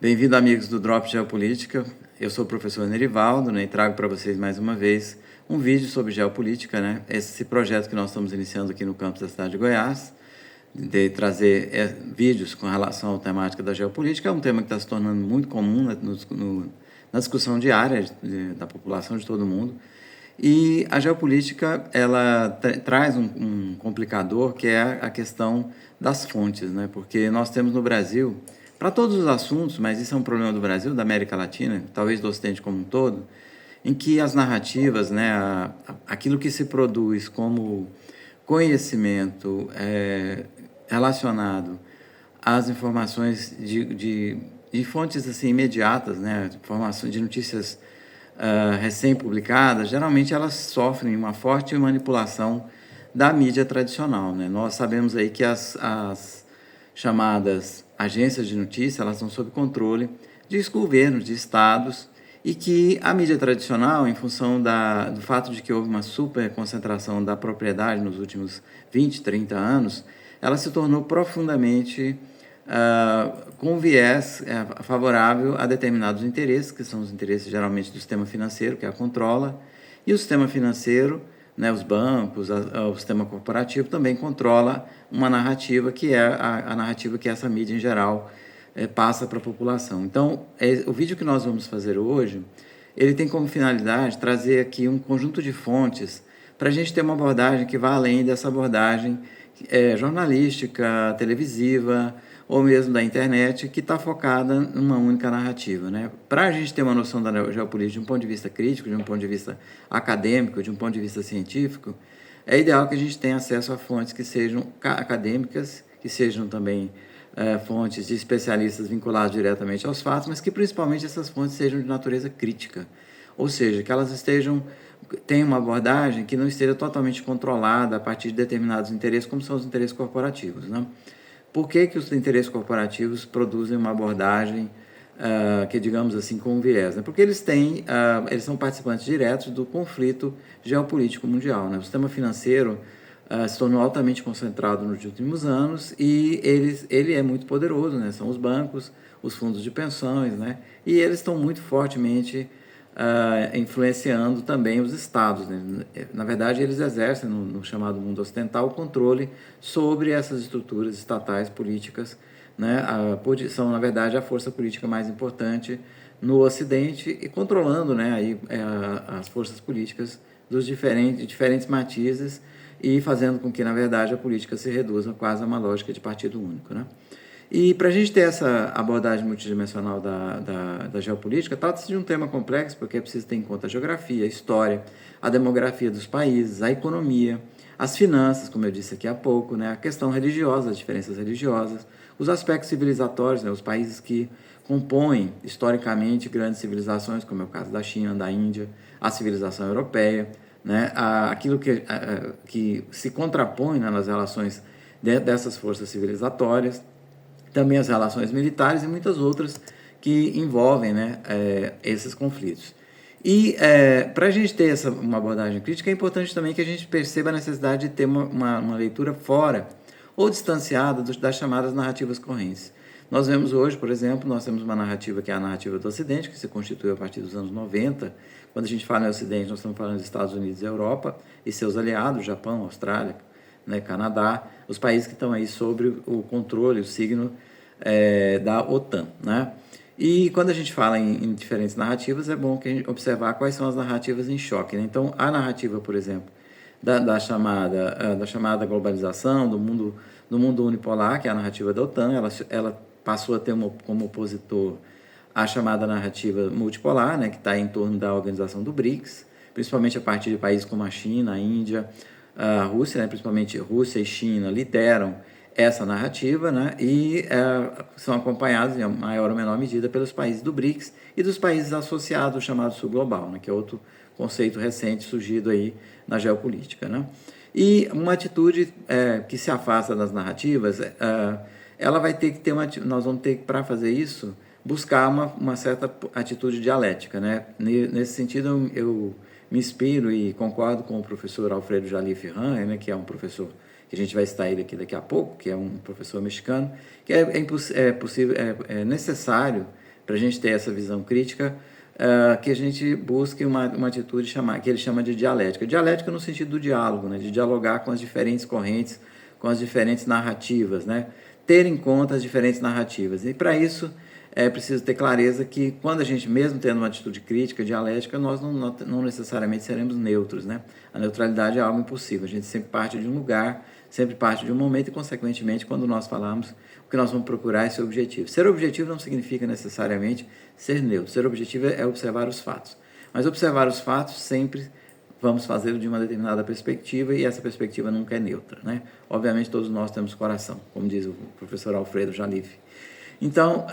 Bem-vindo, amigos do Drop Geopolítica. Eu sou o professor Nerivaldo, né, e trago para vocês mais uma vez um vídeo sobre geopolítica, né? Esse projeto que nós estamos iniciando aqui no campus da cidade de Goiás, de trazer vídeos com relação à temática da geopolítica, é um tema que está se tornando muito comum na discussão diária da população de todo mundo. E a geopolítica, ela traz um complicador, que é a questão das fontes, né? Porque nós temos no Brasil, para todos os assuntos, mas isso é um problema do Brasil, da América Latina, talvez do Ocidente como um todo, em que as narrativas, né, aquilo que se produz como conhecimento relacionado às informações de fontes assim, imediatas, né, informações de notícias recém-publicadas, geralmente elas sofrem uma forte manipulação da mídia tradicional, né? Nós sabemos aí que as chamadas agências de notícia, elas estão sob controle de governos, de estados, e que a mídia tradicional, em função do fato de que houve uma super concentração da propriedade nos últimos 20, 30 anos, ela se tornou profundamente com viés favorável a determinados interesses, que são os interesses geralmente do sistema financeiro, que a controla, e o sistema financeiro, né, os bancos, o sistema corporativo também controla uma narrativa que é a narrativa que essa mídia em geral passa para a população. Então, o vídeo que nós vamos fazer hoje, ele tem como finalidade trazer aqui um conjunto de fontes para a gente ter uma abordagem que vá além dessa abordagem jornalística, televisiva, ou mesmo da internet, que está focada numa única narrativa, né? Para a gente ter uma noção da geopolítica de um ponto de vista crítico, de um ponto de vista acadêmico, de um ponto de vista científico, é ideal que a gente tenha acesso a fontes que sejam acadêmicas, que sejam também fontes de especialistas vinculados diretamente aos fatos, mas que principalmente essas fontes sejam de natureza crítica, ou seja, que elas tenham uma abordagem que não esteja totalmente controlada a partir de determinados interesses, como são os interesses corporativos, né? Por que os interesses corporativos produzem uma abordagem que, digamos assim, com um viés? Né? Porque eles são participantes diretos do conflito geopolítico mundial, né? O sistema financeiro se tornou altamente concentrado nos últimos anos e ele é muito poderoso, né? São os bancos, os fundos de pensões, né? E eles estão muito fortemente influenciando também os estados, né? Na verdade, eles exercem, no chamado mundo ocidental, o controle sobre essas estruturas estatais políticas, né? São, na verdade, a força política mais importante no Ocidente e controlando, né, as forças políticas dos diferentes matizes e fazendo com que, na verdade, a política se reduza quase a uma lógica de partido único, né? E para a gente ter essa abordagem multidimensional da geopolítica, trata-se de um tema complexo, porque é preciso ter em conta a geografia, a história, a demografia dos países, a economia, as finanças, como eu disse aqui há pouco, né, a questão religiosa, as diferenças religiosas, os aspectos civilizatórios, né, os países que compõem historicamente grandes civilizações, como é o caso da China, da Índia, a civilização europeia, né, aquilo que se contrapõe, né, nas relações dessas forças civilizatórias, também as relações militares e muitas outras que envolvem, né, esses conflitos. E para a gente ter uma abordagem crítica, é importante também que a gente perceba a necessidade de ter uma leitura fora ou distanciada das chamadas narrativas correntes. Nós vemos hoje, por exemplo, nós temos uma narrativa que é a narrativa do Ocidente, que se constituiu a partir dos anos 90. Quando a gente fala em Ocidente, nós estamos falando dos Estados Unidos e Europa e seus aliados, Japão, Austrália, né, Canadá, os países que estão aí sobre o controle, o signo da OTAN, né? E quando a gente fala em diferentes narrativas, é bom que a gente observar quais são as narrativas em choque, né? Então, a narrativa, por exemplo, da chamada globalização, do mundo unipolar, que é a narrativa da OTAN, ela passou a ter como opositor a chamada narrativa multipolar, né, que está em torno da organização do BRICS, principalmente a partir de países como a China, a Índia, a Rússia, né, principalmente Rússia e China, lideram essa narrativa, né, e são acompanhados em maior ou menor medida pelos países do BRICS e dos países associados, chamado Sul Global, né, que é outro conceito recente surgido aí na geopolítica, né. E uma atitude que se afasta das narrativas, ela vai ter que ter nós vamos ter que, para fazer isso, buscar uma certa atitude dialética, né. Nesse sentido, eu me inspiro e concordo com o professor Alfredo Jalif Ranhe, né, que é um professor que a gente vai citar ele aqui daqui a pouco, que é um professor mexicano, que é necessário para a gente ter essa visão crítica, que a gente busque uma atitude que ele chama de dialética. Dialética no sentido do diálogo, né? De dialogar com as diferentes correntes, com as diferentes narrativas, né? Ter em conta as diferentes narrativas. E para isso é preciso ter clareza que quando a gente, mesmo tendo uma atitude crítica, dialética, nós não necessariamente seremos neutros, né? A neutralidade é algo impossível. A gente sempre parte de um lugar, sempre parte de um momento e, consequentemente, quando nós falamos, o que nós vamos procurar é ser objetivo. Ser objetivo não significa necessariamente ser neutro. Ser objetivo é observar os fatos. Mas observar os fatos sempre vamos fazê-lo de uma determinada perspectiva e essa perspectiva nunca é neutra, né? Obviamente todos nós temos coração, como diz o professor Alfredo Jalife. Então,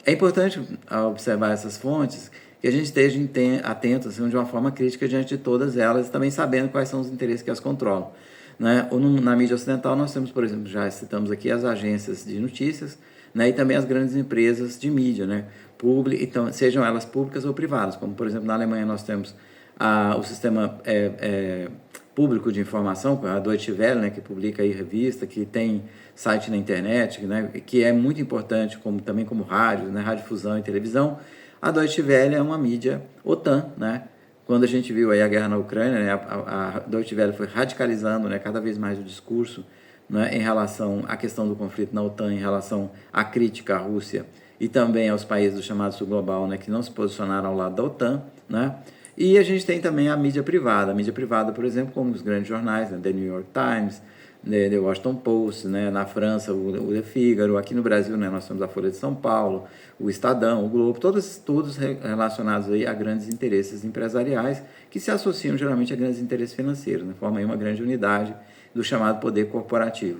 é importante observar essas fontes, que a gente esteja atento assim, de uma forma crítica diante de todas elas, também sabendo quais são os interesses que as controlam, né? Na mídia ocidental nós temos, por exemplo, já citamos aqui as agências de notícias, né? E também as grandes empresas de mídia, né? Então, sejam elas públicas ou privadas, como por exemplo na Alemanha nós temos o sistema público de informação, a Deutsche Welle, né, que publica aí revista, que tem site na internet, né, que é muito importante também como rádio, né, radiodifusão e televisão. A Deutsche Welle é uma mídia OTAN, né? Quando a gente viu aí a guerra na Ucrânia, né, a Deutsche Welle foi radicalizando, né, cada vez mais o discurso, né, em relação à questão do conflito na OTAN, em relação à crítica à Rússia e também aos países do chamado Sul Global, né, que não se posicionaram ao lado da OTAN, né? E a gente tem também a mídia privada, por exemplo, como os grandes jornais, né, The New York Times, The Washington Post, né, na França o Le Figaro, aqui no Brasil, né, nós temos a Folha de São Paulo, o Estadão, o Globo, todos relacionados aí a grandes interesses empresariais que se associam geralmente a grandes interesses financeiros, né, formam aí uma grande unidade do chamado poder corporativo.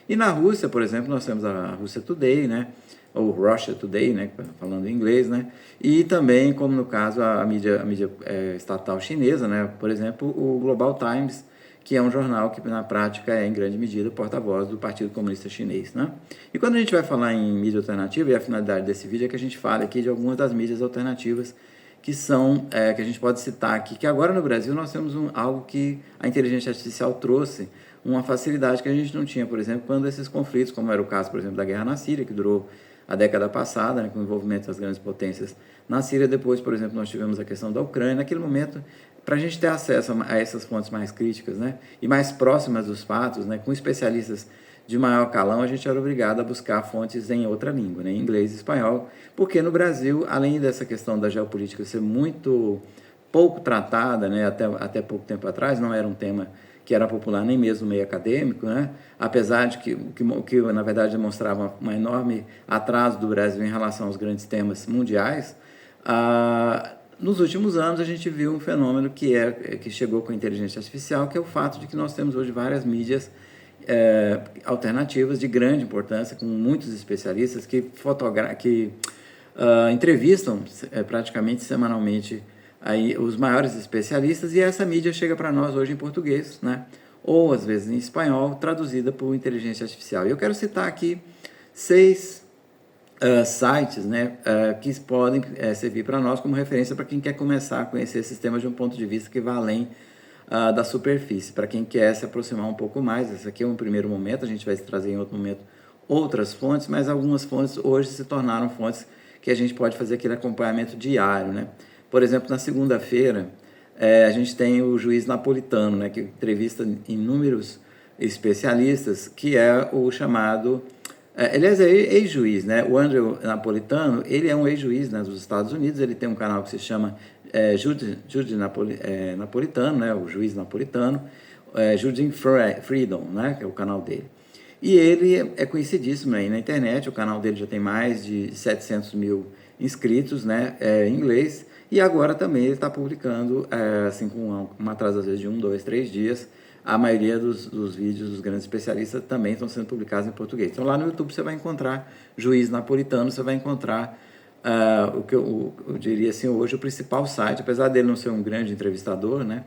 E na Rússia, por exemplo, nós temos a Russia Today, né, ou Russia Today, né, falando em inglês, né, e também, como no caso, a mídia estatal chinesa, né, por exemplo, o Global Times, que é um jornal que, na prática, é, em grande medida, porta-voz do Partido Comunista Chinês, né. E quando a gente vai falar em mídia alternativa, e a finalidade desse vídeo é que a gente fale aqui de algumas das mídias alternativas que são, que a gente pode citar aqui, que agora no Brasil nós temos algo que a inteligência artificial trouxe, uma facilidade que a gente não tinha, por exemplo, quando esses conflitos, como era o caso, por exemplo, da guerra na Síria, que durou a década passada, né, com o envolvimento das grandes potências na Síria. Depois, por exemplo, nós tivemos a questão da Ucrânia. Naquele momento, para a gente ter acesso a essas fontes mais críticas, né, e mais próximas dos fatos, né, com especialistas de maior calão, a gente era obrigado a buscar fontes em outra língua, né, em inglês e espanhol, porque no Brasil, além dessa questão da geopolítica ser muito pouco tratada, né, até pouco tempo atrás, não era um tema que era popular nem mesmo no meio acadêmico, né? Apesar de que na verdade demonstrava um enorme atraso do Brasil em relação aos grandes temas mundiais, nos últimos anos a gente viu um fenômeno que chegou com a inteligência artificial, que é o fato de que nós temos hoje várias mídias alternativas de grande importância, com muitos especialistas que entrevistam praticamente semanalmente aí os maiores especialistas, e essa mídia chega para nós hoje em português, né? Ou às vezes em espanhol, traduzida por inteligência artificial. E eu quero citar aqui 6 sites, né, que podem servir para nós como referência para quem quer começar a conhecer esses temas de um ponto de vista que vai além da superfície, para quem quer se aproximar um pouco mais. Esse aqui é um primeiro momento, a gente vai trazer em outro momento outras fontes, mas algumas fontes hoje se tornaram fontes que a gente pode fazer aquele acompanhamento diário, né? Por exemplo, na segunda-feira, a gente tem o juiz Napolitano, né, que entrevista inúmeros especialistas, que é o chamado... aliás, é ex-juiz, né? O Andrew Napolitano, ele é um ex-juiz, né, dos Estados Unidos. Ele tem um canal que se chama Jude Napolitano, né, o juiz Napolitano, Jude Freedom, né, que é o canal dele. E ele é conhecidíssimo aí na internet. O canal dele já tem mais de 700 mil inscritos, né, em inglês. E agora também ele está publicando, assim, com uma atraso às vezes de 1, 2, 3 dias. A maioria dos vídeos dos grandes especialistas também estão sendo publicados em português. Então lá no YouTube você vai encontrar Juiz Napolitano, você vai encontrar o que eu diria assim hoje o principal site, apesar dele não ser um grande entrevistador, né?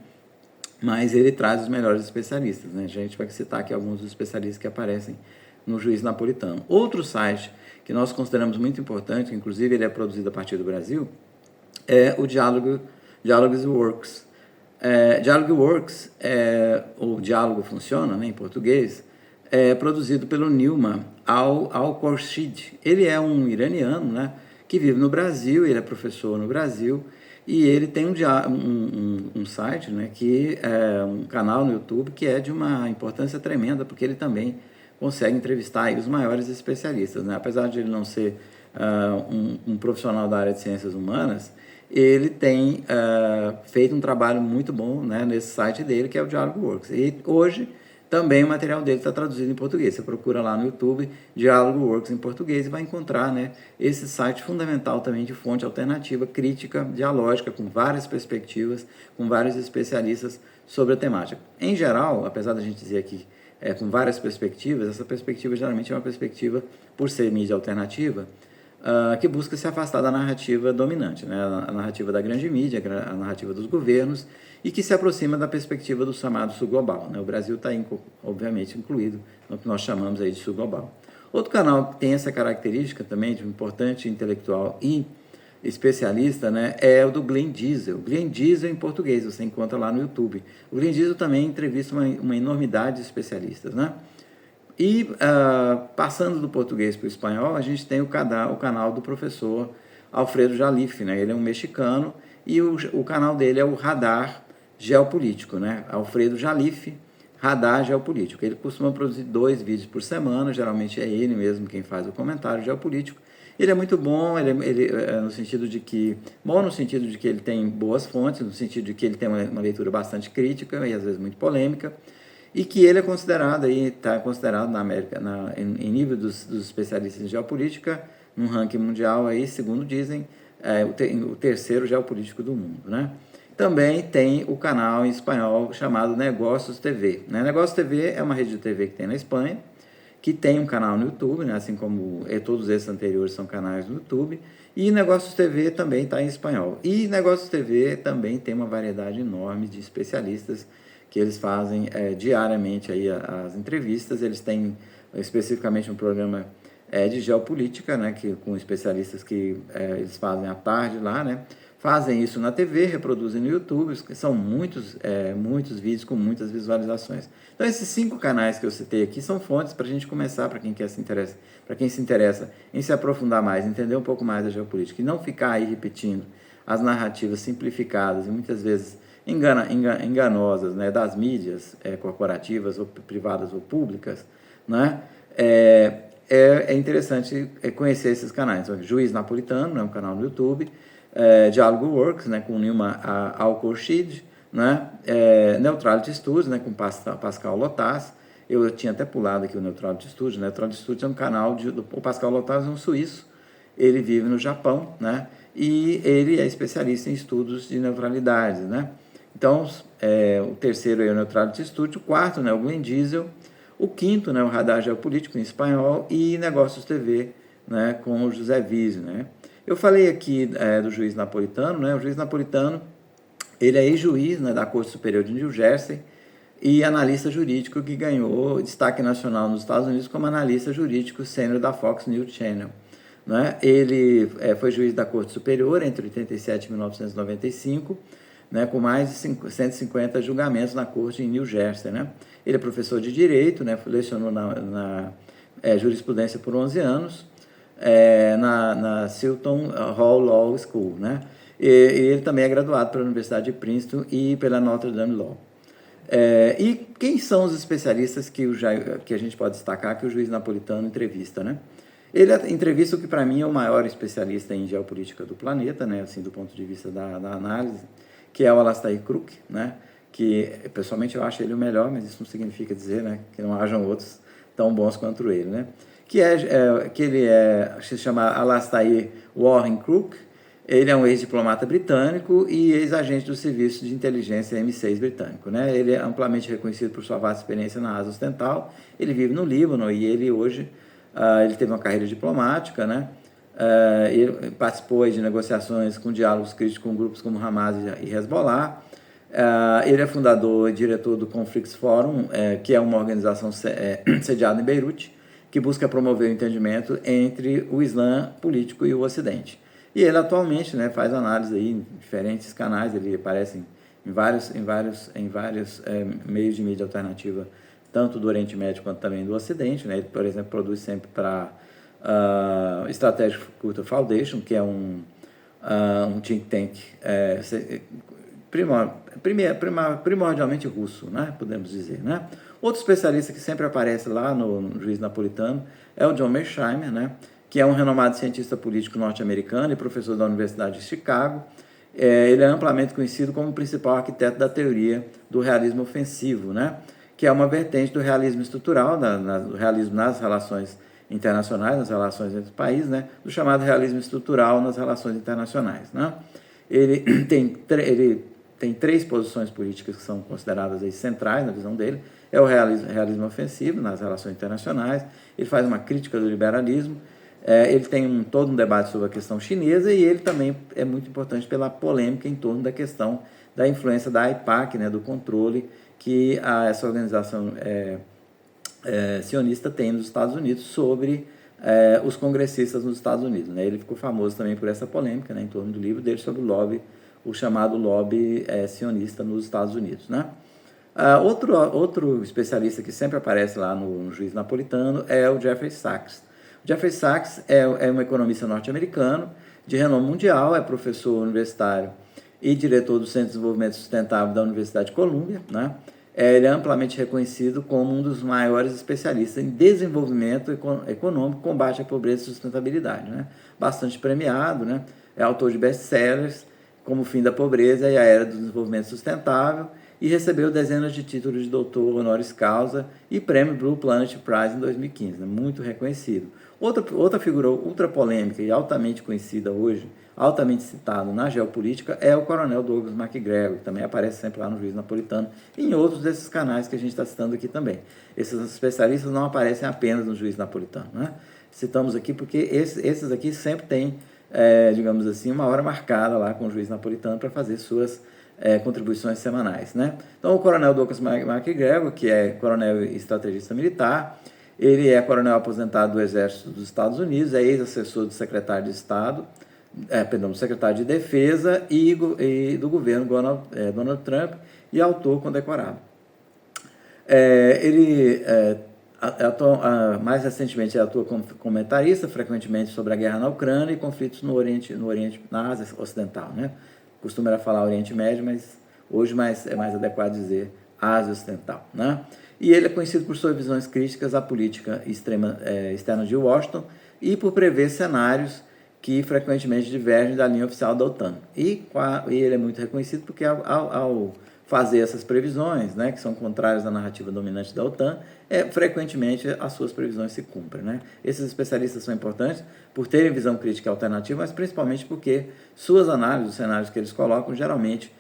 Mas ele traz os melhores especialistas, né? A gente vai citar aqui alguns dos especialistas que aparecem no Juiz Napolitano. Outro site que nós consideramos muito importante, inclusive ele é produzido a partir do Brasil, é o Dialogues Works. Dialogue Works, o Diálogo Funciona, né, em português, é produzido pelo Nilman Al-Khorshid. Ele é um iraniano, né, que vive no Brasil, ele é professor no Brasil, e ele tem um site, né, que é um canal no YouTube que é de uma importância tremenda, porque ele também consegue entrevistar aí os maiores especialistas, né? Apesar de ele não ser um profissional da área de ciências humanas, ele tem feito um trabalho muito bom, né, nesse site dele, que é o Diálogo Works. E hoje também o material dele está traduzido em português. Você procura lá no YouTube Diálogo Works em português e vai encontrar, né, esse site fundamental também de fonte alternativa, crítica, dialógica, com várias perspectivas, com vários especialistas sobre a temática. Em geral, apesar da gente dizer aqui com várias perspectivas, essa perspectiva geralmente é uma perspectiva, por ser mídia alternativa, que busca se afastar da narrativa dominante, né? A narrativa da grande mídia, a narrativa dos governos, e que se aproxima da perspectiva do chamado sul global, né? O Brasil está, obviamente, incluído no que nós chamamos aí de sul global. Outro canal que tem essa característica também de um importante intelectual e especialista, né, é o do Glenn Diesel. Glenn Diesel em português, você encontra lá no YouTube. O Glenn Diesel também entrevista uma enormidade de especialistas, né? E passando do português para o espanhol, a gente tem o canal do professor Alfredo Jalife, né? Ele é um mexicano e o canal dele é o Radar Geopolítico, né? Alfredo Jalife, Radar Geopolítico. Ele costuma produzir 2 vídeos por semana, geralmente é ele mesmo quem faz o comentário geopolítico. Ele é muito bom, ele no sentido de que ele tem boas fontes, no sentido de que ele tem uma leitura bastante crítica e às vezes muito polêmica, e que ele é considerado está considerado na América, em nível dos especialistas em geopolítica, num ranking mundial aí, segundo dizem, o terceiro geopolítico do mundo, né? Também tem o canal em espanhol chamado Negócios TV, né? Negócios TV é uma rede de TV que tem na Espanha, que tem um canal no YouTube, né? Assim como todos esses anteriores são canais no YouTube, e Negócios TV também está em espanhol. E Negócios TV também tem uma variedade enorme de especialistas que eles fazem diariamente aí as entrevistas. Eles têm especificamente um programa de geopolítica, né, com especialistas que eles fazem à tarde lá, né, fazem isso na TV, reproduzem no YouTube, são muitos vídeos com muitas visualizações. Então esses 5 canais que eu citei aqui são fontes para a gente começar, para quem se interessa em se aprofundar mais, entender um pouco mais da geopolítica e não ficar aí repetindo as narrativas simplificadas e muitas vezes enganosas, né, das mídias corporativas ou privadas ou públicas, né? É interessante conhecer esses canais. Então, Juiz Napolitano, né, um canal no YouTube, Diálogo Works, né, com Nilma Al-Khorshid, né, Neutrality Studios, né, com Pascal Lotas. Eu tinha até pulado aqui o Neutrality Studios. Neutrality Studios é um canal o Pascal Lotas é um suíço, ele vive no Japão, né, e ele é especialista em estudos de neutralidade, né. Então, o terceiro é o Neutrality Studio, o quarto, né, o Glenn Diesel, o quinto, né, o Radar Geopolítico em espanhol e Negócios TV, né, com o José Vizio, né. Eu falei aqui do juiz napolitano, né, o juiz napolitano, ele é ex-juiz, né, da Corte Superior de New Jersey e analista jurídico que ganhou destaque nacional nos Estados Unidos como analista jurídico sênior da Fox News Channel, né. Ele foi juiz da Corte Superior entre 87 e 1995, né, com mais de 150 julgamentos na corte em New Jersey, né? Ele é professor de Direito, né, lecionou na jurisprudência por 11 anos, na Silton Hall Law School, né? E ele também é graduado pela Universidade de Princeton e pela Notre Dame Law. E quem são os especialistas que a gente pode destacar que o juiz napolitano entrevista, né? Ele entrevista o que para mim é o maior especialista em geopolítica do planeta, né, assim, do ponto de vista da análise, que é o Alastair Crooke, né, que pessoalmente eu acho ele o melhor, mas isso não significa dizer, né, que não hajam outros tão bons quanto ele, né, que ele se chama Alastair Warren Crooke. Ele é um ex-diplomata britânico e ex-agente do Serviço de Inteligência M6 britânico, né, ele é amplamente reconhecido por sua vasta experiência na Ásia Ocidental. Ele vive no Líbano e ele hoje ele teve uma carreira diplomática, né. Ele participou de negociações com diálogos críticos com grupos como Hamas e Hezbollah. Ele é fundador e diretor do Conflicts Forum, que é uma organização sediada em Beirute, que busca promover o entendimento entre o Islã político e o Ocidente. E ele atualmente, né, faz análise aí em diferentes canais. Ele aparece em vários meios de mídia alternativa, tanto do Oriente Médio quanto também do Ocidente, né? Ele, por exemplo, produz sempre para Strategic Culture Foundation, que é um think tank primordialmente russo, né, podemos dizer, né? Outro especialista que sempre aparece lá no Juiz Napolitano é o John Mearsheimer, né, que é um renomado cientista político norte-americano e professor da Universidade de Chicago. Ele é amplamente conhecido como o principal arquiteto da teoria do realismo ofensivo, né, que é uma vertente do realismo estrutural, do realismo nas relações internacionais, nas relações entre os países, né, do chamado realismo estrutural nas relações internacionais, né. Ele tem três posições políticas que são consideradas aí centrais na visão dele. É o realismo ofensivo nas relações internacionais, ele faz uma crítica do liberalismo, ele tem todo um debate sobre a questão chinesa e ele também é muito importante pela polêmica em torno da questão da influência da AIPAC, né, do controle que essa organização sionista tem nos Estados Unidos sobre os congressistas nos Estados Unidos, né? Ele ficou famoso também por essa polêmica, né, em torno do livro dele sobre o lobby, o chamado lobby sionista nos Estados Unidos, né? Outro especialista que sempre aparece lá no Juiz Napolitano é o Jeffrey Sachs. O Jeffrey Sachs é um economista norte-americano de renome mundial, é professor universitário e diretor do Centro de Desenvolvimento Sustentável da Universidade de Colômbia, né? Ele é amplamente reconhecido como um dos maiores especialistas em desenvolvimento econômico, combate à pobreza e sustentabilidade, né? Bastante premiado, né? É autor de best-sellers como O Fim da Pobreza e a Era do Desenvolvimento Sustentável, e recebeu dezenas de títulos de doutor honoris causa e prêmio Blue Planet Prize em 2015, né? Muito reconhecido. Outra figura ultra polêmica e altamente conhecida hoje, altamente citado na geopolítica, é o coronel Douglas MacGregor, que também aparece sempre lá no Juiz Napolitano e em outros desses canais que a gente está citando aqui também. Esses especialistas não aparecem apenas no Juiz Napolitano, né? Citamos aqui porque esses aqui sempre têm, digamos assim, uma hora marcada lá com o Juiz Napolitano para fazer suas contribuições semanais, né? Então, o coronel Douglas MacGregor, que é coronel e estrategista militar, ele é coronel aposentado do Exército dos Estados Unidos, é ex-assessor do secretário de Estado, do secretário de Defesa e do governo Donald Trump, e autor condecorado. Mais recentemente, ele atua como comentarista, frequentemente sobre a guerra na Ucrânia e conflitos na Ásia Ocidental, né? Costuma falar Oriente Médio, mas hoje é mais adequado dizer Ásia Ocidental, né? E ele é conhecido por suas visões críticas à política externa de Washington e por prever cenários que frequentemente divergem da linha oficial da OTAN. E ele é muito reconhecido porque ao fazer essas previsões, né, que são contrárias à narrativa dominante da OTAN, frequentemente as suas previsões se cumprem, né? Esses especialistas são importantes por terem visão crítica alternativa, mas principalmente porque suas análises, os cenários que eles colocam, geralmente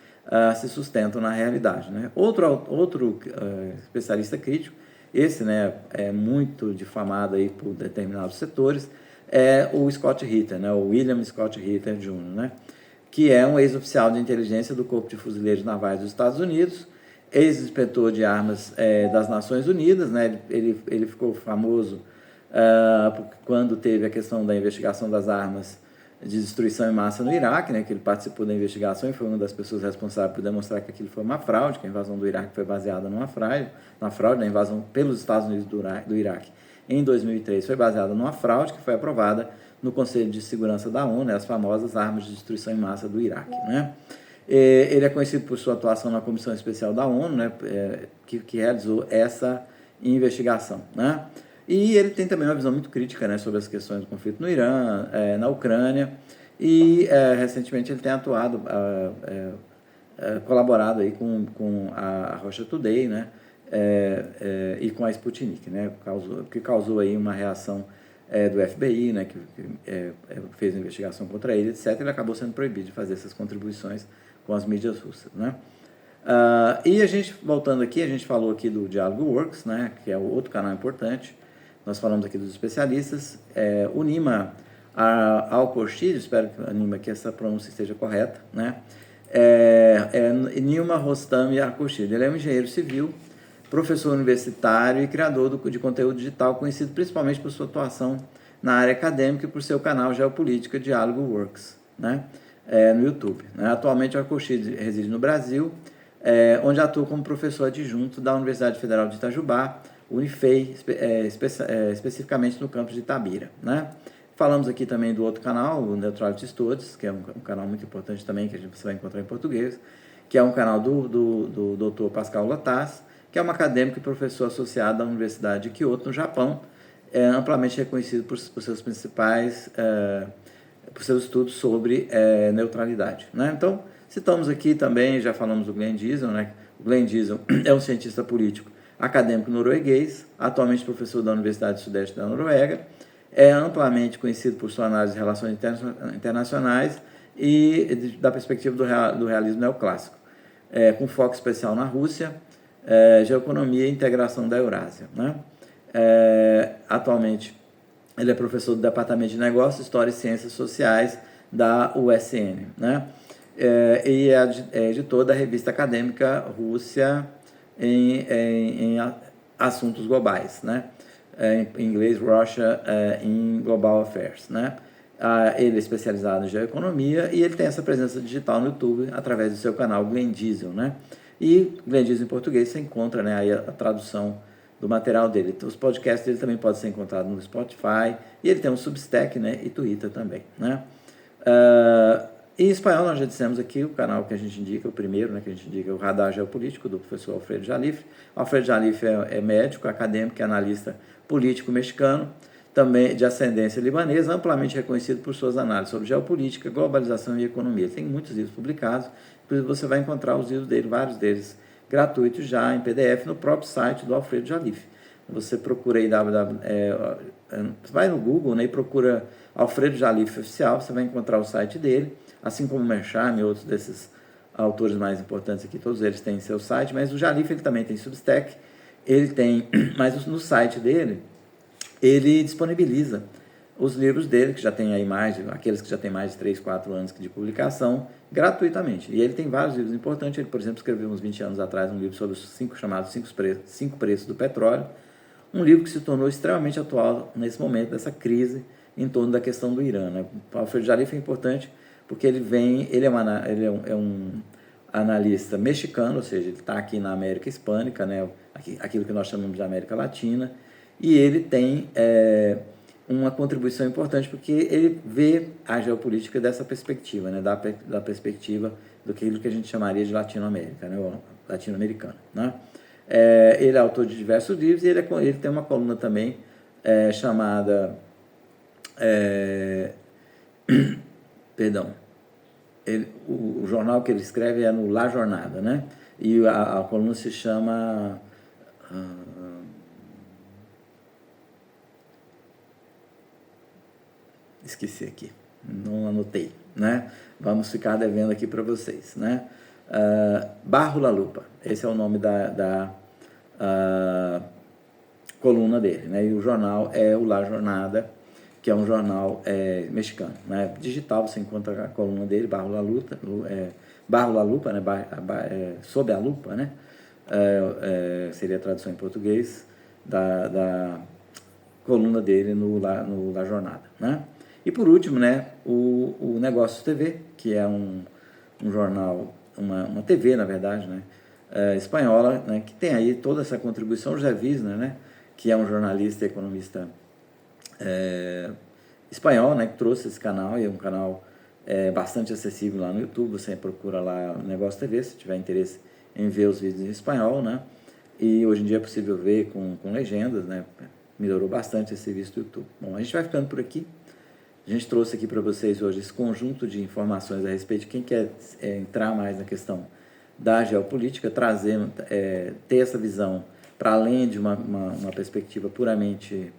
se sustentam na realidade, né? Outro especialista crítico, esse, né, é muito difamado aí por determinados setores, é o Scott Ritter, né, o William Scott Ritter Jr., né, que é um ex-oficial de inteligência do Corpo de Fuzileiros Navais dos Estados Unidos, ex-inspetor de armas das Nações Unidas, né? Ele ficou famoso quando teve a questão da investigação das armas de destruição em massa no Iraque, né? Que ele participou da investigação e foi uma das pessoas responsáveis por demonstrar que aquilo foi uma fraude, que a invasão do Iraque foi baseada na fraude, na invasão pelos Estados Unidos do Iraque em 2003 foi baseada numa fraude que foi aprovada no Conselho de Segurança da ONU, né, as famosas armas de destruição em massa do Iraque, né? Ele é conhecido por sua atuação na Comissão Especial da ONU, né, que realizou essa investigação, né? E ele tem também uma visão muito crítica, né, sobre as questões do conflito no Irã, na Ucrânia, e recentemente ele tem atuado, colaborado aí com a Russia Today, né, e com a Sputnik, né, que causou aí uma reação do FBI, né, que fez a investigação contra ele, etc. Ele acabou sendo proibido de fazer essas contribuições com as mídias russas, né? E a gente, voltando aqui, a gente falou aqui do Diálogo Works, né, que é o outro canal importante. Nós falamos aqui dos especialistas. O Nima Al-Khorshid, espero que essa pronúncia esteja correta, né? Nima Rostami Al-Khorshid. Ele é um engenheiro civil, professor universitário e criador de conteúdo digital, conhecido principalmente por sua atuação na área acadêmica e por seu canal Geopolítica Diálogo Works, né, no YouTube, né? Atualmente, o Al-Khorshid reside no Brasil, onde atua como professor adjunto da Universidade Federal de Itajubá, Unifei, especificamente no campus de Itabira, né? Falamos aqui também do outro canal, o Neutrality Studies, que é um canal muito importante também, que você vai encontrar em português, que é um canal do Dr. Pascal Lattas, que é um acadêmico e professor associado da Universidade de Kyoto, no Japão, amplamente reconhecido por seus principais, por seus estudos sobre neutralidade, né? Então, citamos aqui também, já falamos do Glenn Diesel, né? O Glenn Diesel é um cientista político acadêmico norueguês, atualmente professor da Universidade do Sudeste da Noruega, é amplamente conhecido por sua análise de relações internacionais e da perspectiva do realismo neoclássico, com foco especial na Rússia, geoeconomia e integração da Eurásia, né? Atualmente, ele é professor do Departamento de Negócios, História e Ciências Sociais da USN, né? E é editor da revista acadêmica Rússia em assuntos globais, né? Em inglês, Russia in Global Affairs, né? Ele é especializado em geoeconomia e ele tem essa presença digital no YouTube através do seu canal Glenn Diesel, né? E Glenn Diesel em português você encontra, né, aí a tradução do material dele. Os podcasts dele também podem ser encontrados no Spotify e ele tem um Substack, né, e Twitter também, né? Em espanhol, nós já dissemos aqui o canal que a gente indica, o primeiro, né, que a gente indica, o Radar Geopolítico, do professor Alfredo Jalife. Alfredo Jalife é médico, acadêmico e analista político mexicano, também de ascendência libanesa, amplamente reconhecido por suas análises sobre geopolítica, globalização e economia. Ele tem muitos livros publicados, inclusive você vai encontrar os livros dele, vários deles gratuitos já em PDF no próprio site do Alfredo Jalife. Você procura aí vai no Google, né, e procura Alfredo Jalife Oficial, você vai encontrar o site dele, assim como o Mersham e outros desses autores mais importantes aqui, todos eles têm seu site, mas o Jalife ele também tem Substack, ele tem, mas no site dele, ele disponibiliza os livros dele, que já tem aí aqueles que já têm mais de 3, 4 anos de publicação, gratuitamente. E ele tem vários livros importantes, ele, por exemplo, escreveu uns 20 anos atrás um livro sobre os chamados 5 preços do petróleo, um livro que se tornou extremamente atual nesse momento dessa crise em torno da questão do Irã, né? O Alfredo Jalife é importante porque ele é um analista mexicano, ou seja, ele está aqui na América Hispânica, né? Aquilo que nós chamamos de América Latina, e ele tem uma contribuição importante porque ele vê a geopolítica dessa perspectiva, né? Da perspectiva do que a gente chamaria de Latinoamérica, né? Ou latino-americana, né? Ele é autor de diversos livros e ele tem uma coluna também chamada perdão, o jornal que ele escreve é no La Jornada, né? E a coluna se chama esqueci aqui, não anotei, né? Vamos ficar devendo aqui para vocês, né? Barro La Lupa, esse é o nome da coluna dele, né? E o jornal é o La Jornada, que é um jornal mexicano, né? Digital, você encontra a coluna dele, Barro La Lupa, né? Sob a lupa, né? Seria a tradução em português da coluna dele no La Jornada, né? E por último, né, o Negócios TV, que é um jornal, uma TV, na verdade, né, espanhola, né, que tem aí toda essa contribuição. O José Wisner, né, que é um jornalista e economista espanhol, né, que trouxe esse canal, e é um canal bastante acessível lá no YouTube. Você procura lá o Negócio TV, se tiver interesse em ver os vídeos em espanhol, né, e hoje em dia é possível ver com legendas, né, melhorou bastante esse serviço do YouTube. Bom, a gente vai ficando por aqui. A gente trouxe aqui para vocês hoje esse conjunto de informações a respeito de quem quer entrar mais na questão da geopolítica, ter essa visão para além de uma perspectiva puramente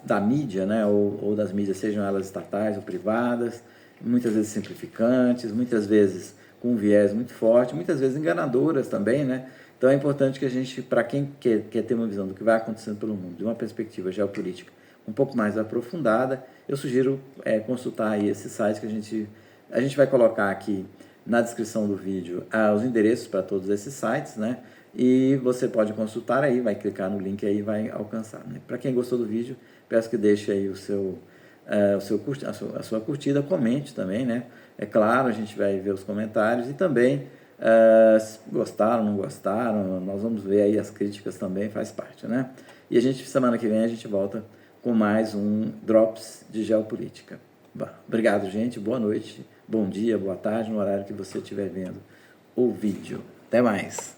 da mídia, né, ou das mídias, sejam elas estatais ou privadas, muitas vezes simplificantes, muitas vezes com um viés muito forte, muitas vezes enganadoras também, né? Então é importante que a gente, para quem quer ter uma visão do que vai acontecendo pelo mundo, de uma perspectiva geopolítica um pouco mais aprofundada, eu sugiro consultar aí esse site que a gente vai colocar aqui na descrição do vídeo os endereços para todos esses sites, né? E você pode consultar aí, vai clicar no link aí e vai alcançar, né? Para quem gostou do vídeo, peço que deixe aí a sua curtida, comente também, né? É claro, a gente vai ver os comentários e também Gostaram, não gostaram, nós vamos ver aí as críticas também, faz parte, né? E a gente, semana que vem, a gente volta com mais um Drops de Geopolítica. Obrigado, gente, boa noite, bom dia, boa tarde, no horário que você estiver vendo o vídeo. Até mais!